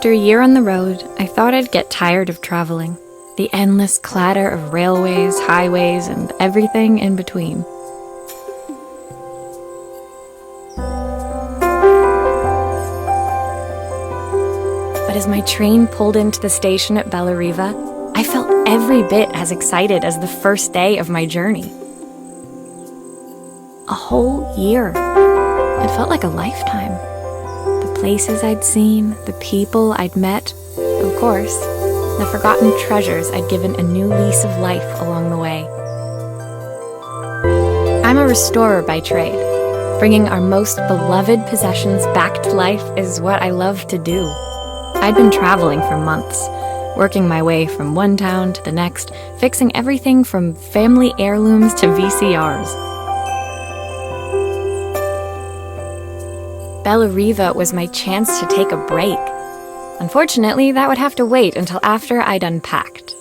After a year on the road, I thought I'd get tired of traveling. The endless clatter of railways, highways, and everything in between. But as my train pulled into the station at Bellariva, I felt every bit as excited as the first day of my journey. A whole year. It felt like a lifetime. The places I'd seen, the people I'd met, of course, the forgotten treasures I'd given a new lease of life along the way. I'm a restorer by trade. Bringing our most beloved possessions back to life is what I love to do. I'd been traveling for months, working my way from one town to the next, fixing everything from family heirlooms to VCRs. Bellariva was my chance to take a break. Unfortunately, that would have to wait until after I'd unpacked.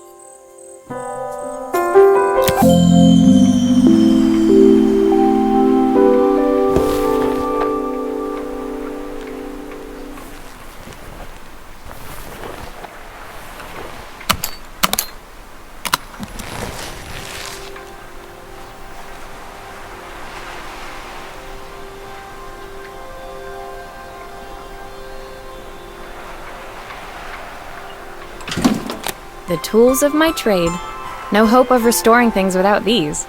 The tools of my trade. No hope of restoring things without these.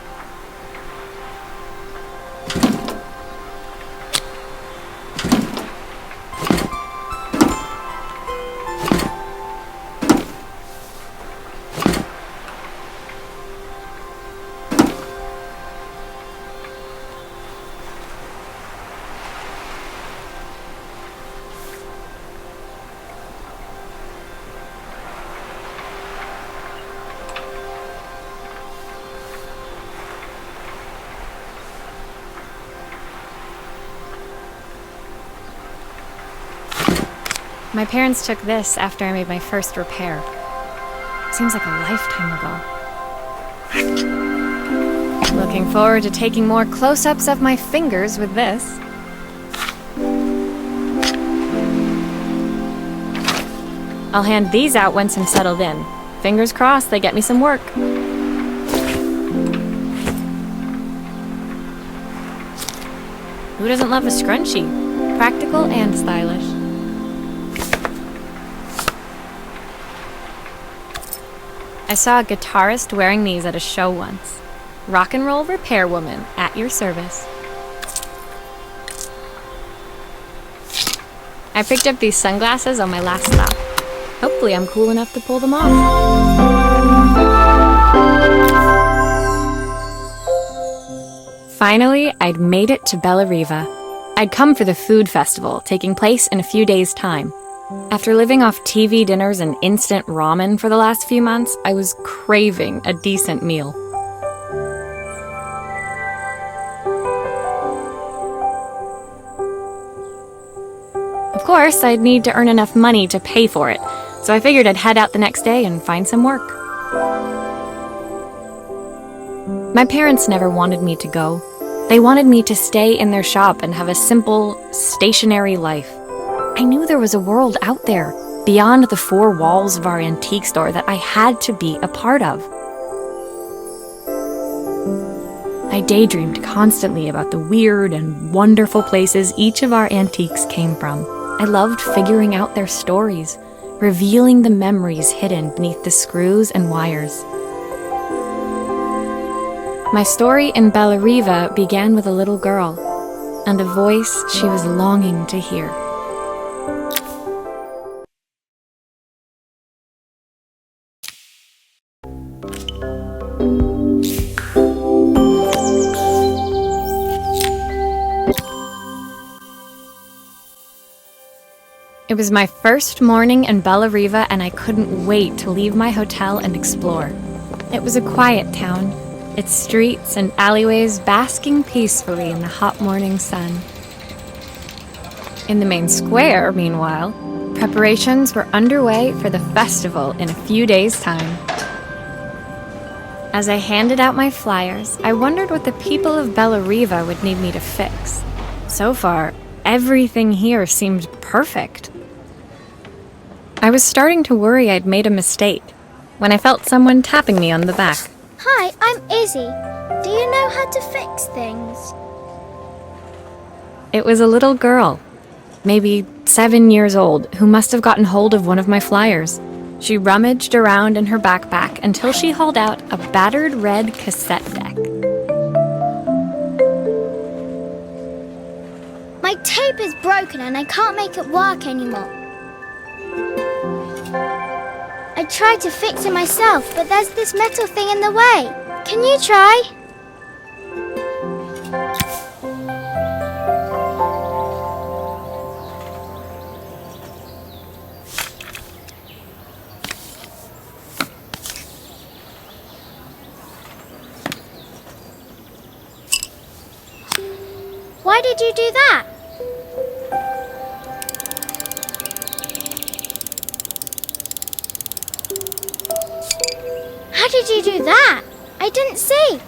My parents took this after I made my first repair. Seems like a lifetime ago. Looking forward to taking more close-ups of my fingers with this. I'll hand these out once I'm settled in. Fingers crossed they get me some work. Who doesn't love a scrunchie? Practical and stylish. I saw a guitarist wearing these at a show once. Rock and roll repair woman, at your service. I picked up these sunglasses on my last stop. Hopefully I'm cool enough to pull them off. Finally, I'd made it to Bellariva. I'd come for the food festival, taking place in a few days' time. After living off TV dinners and instant ramen for the last few months, I was craving a decent meal. Of course, I'd need to earn enough money to pay for it, so I figured I'd head out the next day and find some work. My parents never wanted me to go. They wanted me to stay in their shop and have a simple, stationary life. I knew there was a world out there, beyond the four walls of our antique store, that I had to be a part of. I daydreamed constantly about the weird and wonderful places each of our antiques came from. I loved figuring out their stories, revealing the memories hidden beneath the screws and wires. My story in Bellariva began with a little girl, and a voice she was longing to hear. It was my first morning in Bellariva, and I couldn't wait to leave my hotel and explore. It was a quiet town, its streets and alleyways basking peacefully in the hot morning sun. In the main square, meanwhile, preparations were underway for the festival in a few days' time. As I handed out my flyers, I wondered what the people of Bellariva would need me to fix. So far, everything here seemed perfect. I was starting to worry I'd made a mistake when I felt someone tapping me on the back. Hi, I'm Izzy. Do you know how to fix things? It was a little girl, maybe 7 years old, who must have gotten hold of one of my flyers. She rummaged around in her backpack until she hauled out a battered red cassette deck. My tape is broken and I can't make it work anymore. I tried to fix it myself, but there's this metal thing in the way. Can you try? Why did you do that? How did you do that? I didn't see.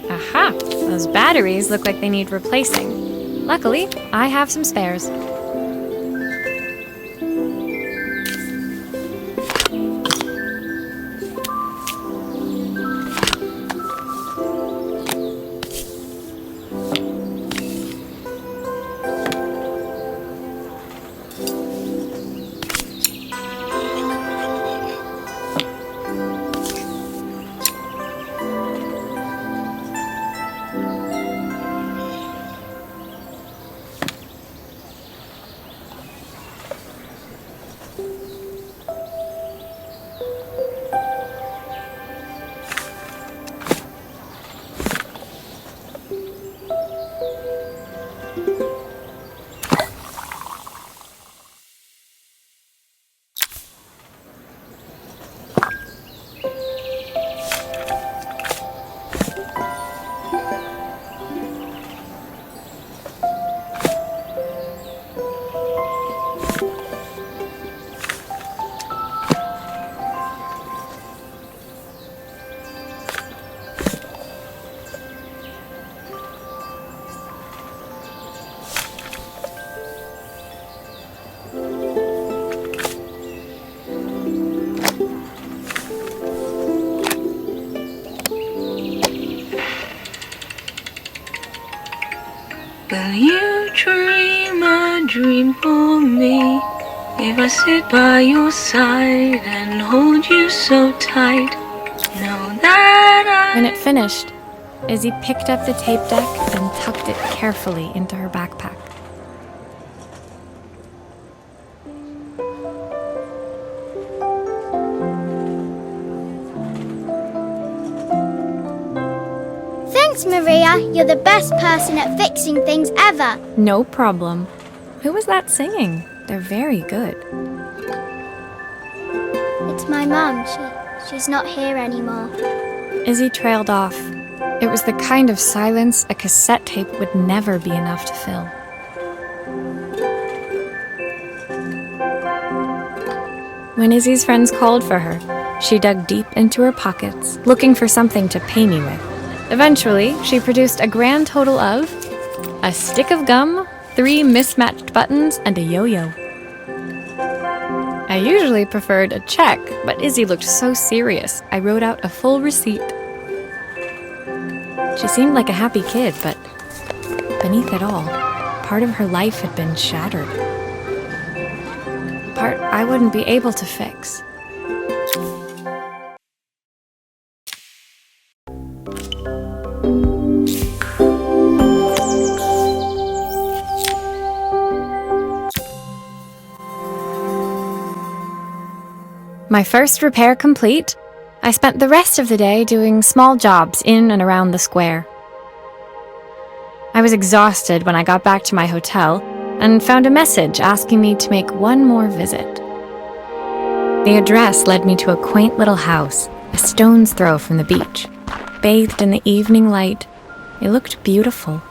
Aha! Those batteries look like they need replacing. Luckily, I have some spares. Will you dream a dream for me? If I sit by your side and hold you so tight, know that When it finished, Izzy picked up the tape deck and tucked it carefully into her backpack. Thanks, Maria. You're the best person at fixing things ever. No problem. Who was that singing? They're very good. It's my mum. She's not here anymore. Izzy trailed off. It was the kind of silence a cassette tape would never be enough to fill. When Izzy's friends called for her, she dug deep into her pockets, looking for something to pay me with. Eventually, she produced a grand total of a stick of gum, 3 mismatched buttons, and a yo-yo. I usually preferred a check, but Izzy looked so serious, I wrote out a full receipt. She seemed like a happy kid, but beneath it all, part of her life had been shattered. Part I wouldn't be able to fix. My first repair complete, I spent the rest of the day doing small jobs in and around the square. I was exhausted when I got back to my hotel, and found a message asking me to make one more visit. The address led me to a quaint little house, a stone's throw from the beach. Bathed in the evening light, it looked beautiful,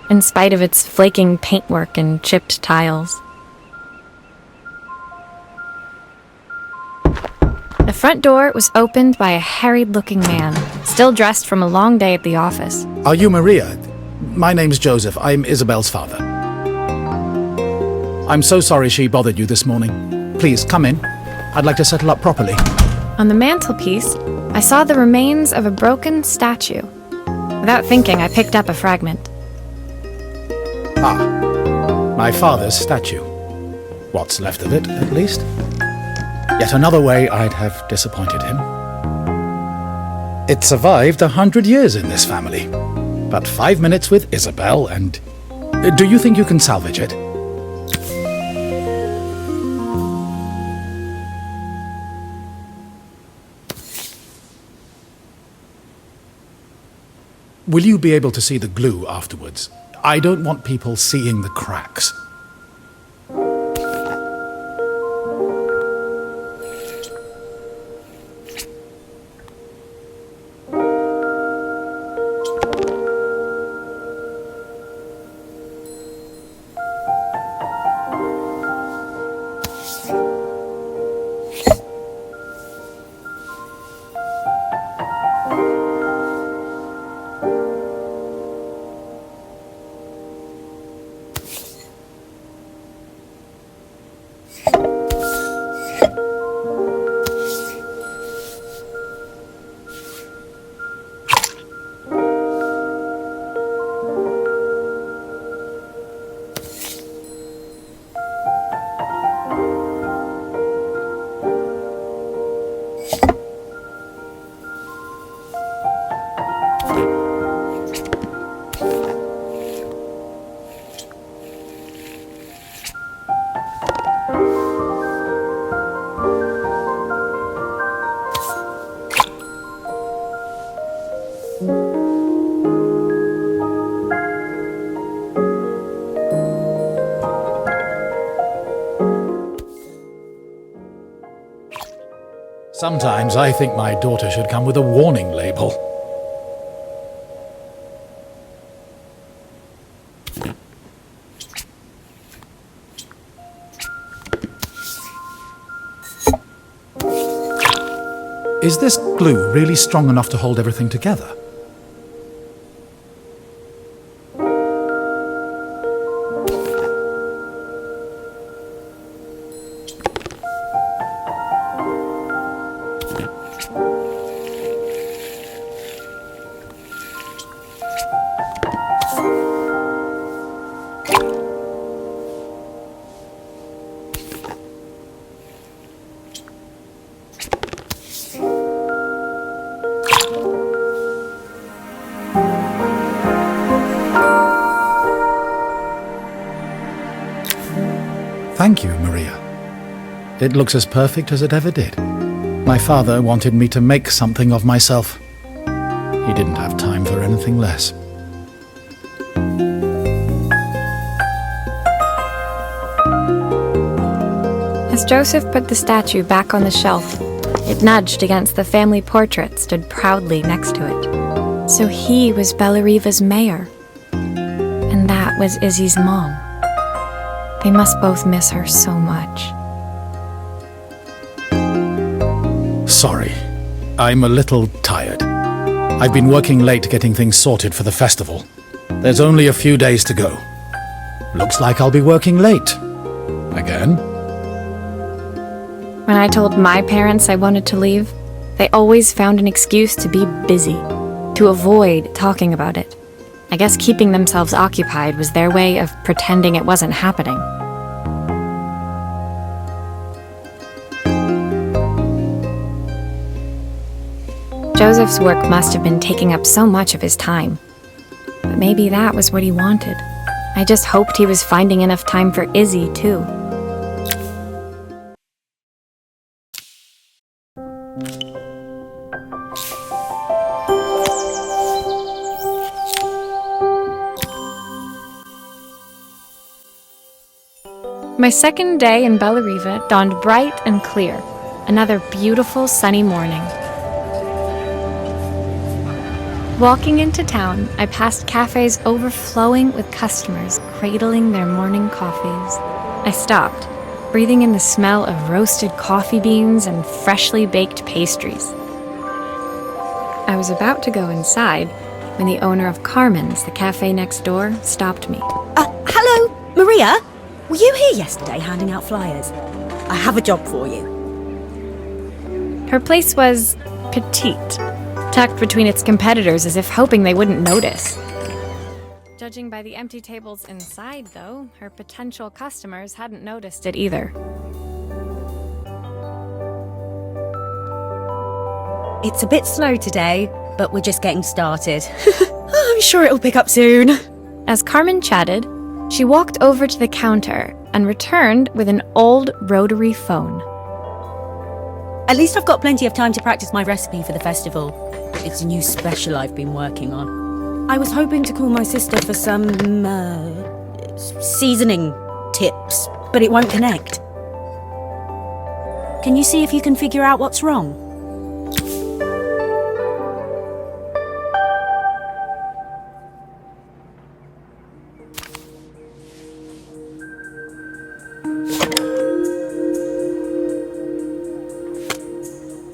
in spite of its flaking paintwork and chipped tiles. The front door was opened by a harried-looking man, still dressed from a long day at the office. Are you Maria? My name's Joseph. I'm Isabel's father. I'm so sorry she bothered you this morning. Please, come in. I'd like to settle up properly. On the mantelpiece, I saw the remains of a broken statue. Without thinking, I picked up a fragment. My father's statue. What's left of it, at least. Yet another way I'd have disappointed him. It survived 100 years in this family. But 5 minutes with Isabel and... Do you think you can salvage it? Will you be able to see the glue afterwards? I don't want people seeing the cracks. Sometimes I think my daughter should come with a warning label. Is this glue really strong enough to hold everything together? Thank you, Maria. It looks as perfect as it ever did. My father wanted me to make something of myself. He didn't have time for anything less. As Joseph put the statue back on the shelf, it nudged against the family portrait stood proudly next to it. So he was Bellariva's mayor. And that was Izzy's mom. They must both miss her so much. Sorry. I'm a little tired. I've been working late getting things sorted for the festival. There's only a few days to go. Looks like I'll be working late. Again? When I told my parents I wanted to leave, they always found an excuse to be busy, to avoid talking about it. I guess keeping themselves occupied was their way of pretending it wasn't happening. Joseph's work must have been taking up so much of his time. But maybe that was what he wanted. I just hoped he was finding enough time for Izzy, too. My second day in Bellariva dawned bright and clear. Another beautiful sunny morning. Walking into town, I passed cafes overflowing with customers cradling their morning coffees. I stopped, breathing in the smell of roasted coffee beans and freshly baked pastries. I was about to go inside when the owner of Carmen's, the cafe next door, stopped me. Hello, Maria? Were you here yesterday handing out flyers? I have a job for you. Her place was petite, tucked between its competitors as if hoping they wouldn't notice. Judging by the empty tables inside, though, her potential customers hadn't noticed it either. It's a bit slow today, but we're just getting started. I'm sure it'll pick up soon. As Carmen chatted, she walked over to the counter and returned with an old rotary phone. At least I've got plenty of time to practice my recipe for the festival. It's a new special I've been working on. I was hoping to call my sister for some, seasoning tips, but it won't connect. Can you see if you can figure out what's wrong?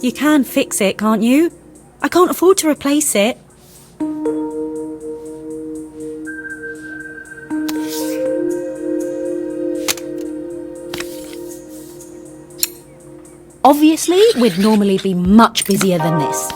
You can fix it, can't you? I can't afford to replace it. Obviously, we'd normally be much busier than this.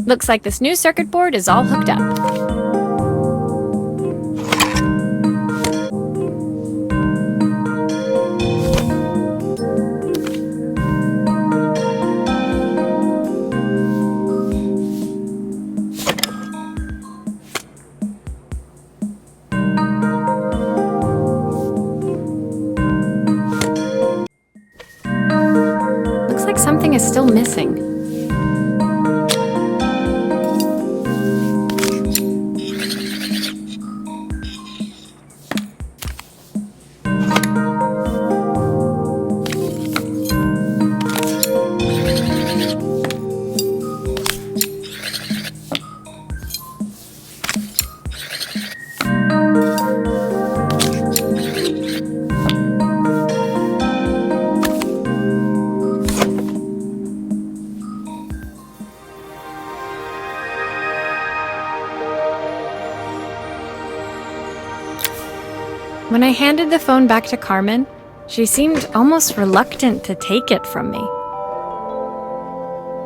Looks like this new circuit board is all hooked up. Looks like something is still missing. When I handed the phone back to Carmen, she seemed almost reluctant to take it from me.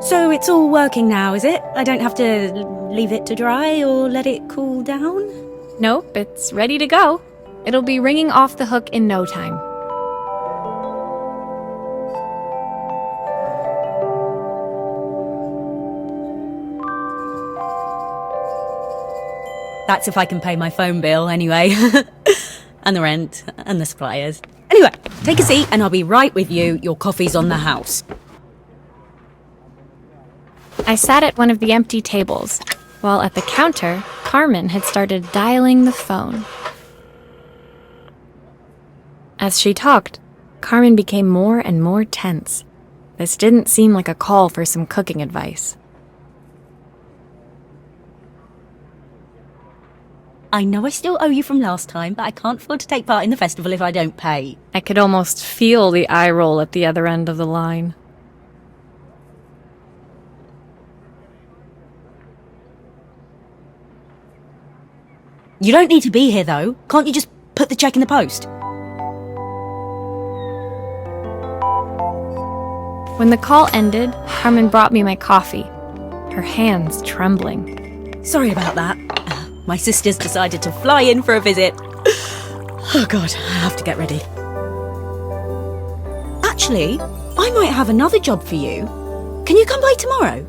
So it's all working now, is it? I don't have to leave it to dry or let it cool down? Nope, it's ready to go. It'll be ringing off the hook in no time. That's if I can pay my phone bill, anyway. And the rent, and the suppliers. Anyway, take a seat and I'll be right with you. Your coffee's on the house. I sat at one of the empty tables, while at the counter, Carmen had started dialing the phone. As she talked, Carmen became more and more tense. This didn't seem like a call for some cooking advice. I know I still owe you from last time, but I can't afford to take part in the festival if I don't pay. I could almost feel the eye roll at the other end of the line. You don't need to be here, though. Can't you just put the check in the post? When the call ended, Carmen brought me my coffee, her hands trembling. Sorry about that. My sister's decided to fly in for a visit. Oh God, I have to get ready. Actually, I might have another job for you. Can you come by tomorrow?